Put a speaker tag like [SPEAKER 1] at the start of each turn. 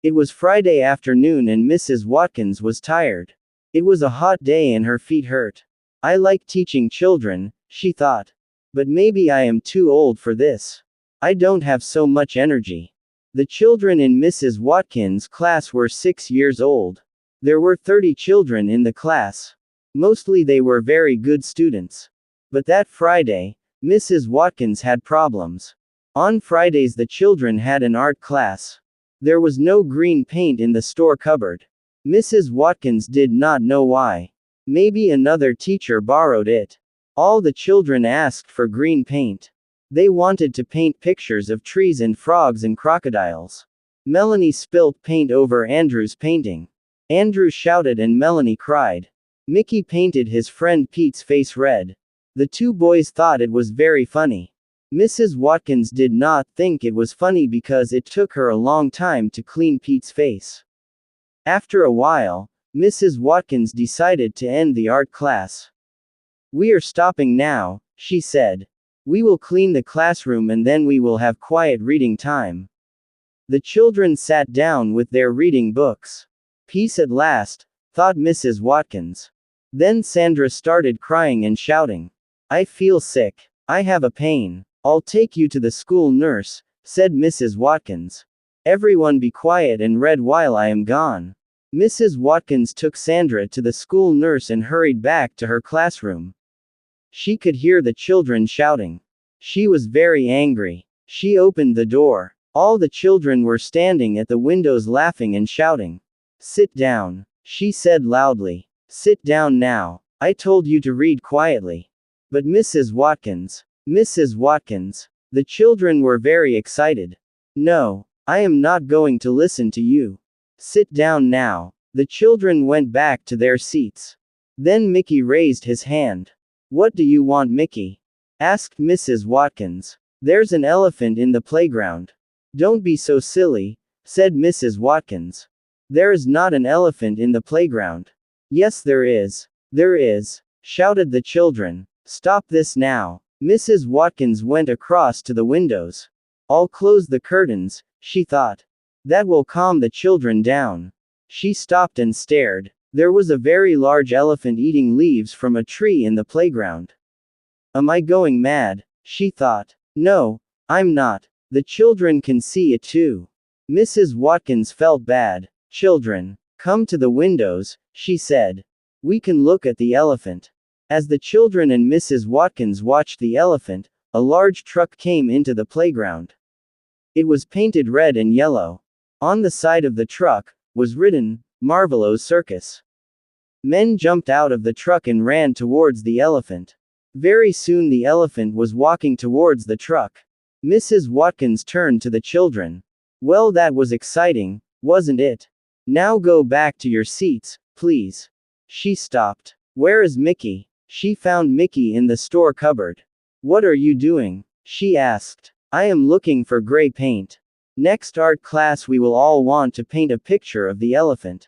[SPEAKER 1] It was Friday afternoon and Mrs. Watkins was tired. It was a hot day and her feet hurt. I like teaching children, she thought. But maybe I am too old for this. I don't have so much energy. The children in Mrs. Watkins' class were 6 years old. There were 30 children in the class. Mostly they were very good students. But that Friday, Mrs. Watkins had problems. On Fridays the children had an art class. There was no green paint in the store cupboard. Mrs. Watkins did not know why. Maybe another teacher borrowed it. All the children asked for green paint. They wanted to paint pictures of trees and frogs and crocodiles. Melanie spilt paint over Andrew's painting. Andrew shouted and Melanie cried. Mickey painted his friend Pete's face red. The two boys thought it was very funny. Mrs. Watkins did not think it was funny because it took her a long time to clean Pete's face. After a while, Mrs. Watkins decided to end the art class. We are stopping now, she said. We will clean the classroom and then we will have quiet reading time. The children sat down with their reading books. Peace at last, thought Mrs. Watkins. Then Sandra started crying and shouting. I feel sick. I have a pain. I'll take you to the school nurse, said Mrs. Watkins. Everyone be quiet and read while I am gone. Mrs. Watkins took Sandra to the school nurse and hurried back to her classroom. She could hear the children shouting. She was very angry. She opened the door. All the children were standing at the windows laughing and shouting. Sit down, she said loudly. Sit down now. I told you to read quietly. But Mrs. Watkins, the children were very excited. No, I am not going to listen to you. Sit down now. The children went back to their seats. Then Mickey raised his hand. What do you want, Mickey? Asked Mrs. Watkins. There's an elephant in the playground. Don't be so silly, said Mrs. Watkins. There is not an elephant in the playground. Yes, there is. There is, shouted the children. Stop this now. Mrs. Watkins went across to the windows. I'll close the curtains, she thought. That will calm the children down. She stopped and stared. There was a very large elephant eating leaves from a tree in the playground. Am I going mad? She thought. No, I'm not. The children can see it too. Mrs. Watkins felt bad. Children, come to the windows, she said. We can look at the elephant. As the children and Mrs. Watkins watched the elephant, a large truck came into the playground. It was painted red and yellow. On the side of the truck was written, Marvelo's Circus. Men jumped out of the truck and ran towards the elephant. Very soon the elephant was walking towards the truck. Mrs. Watkins turned to the children. Well, that was exciting, wasn't it? Now go back to your seats, please. She stopped. Where is Mickey? She found Mickey in the store cupboard. What are you doing? She asked. I am looking for gray paint. Next art class we will all want to paint a picture of the elephant.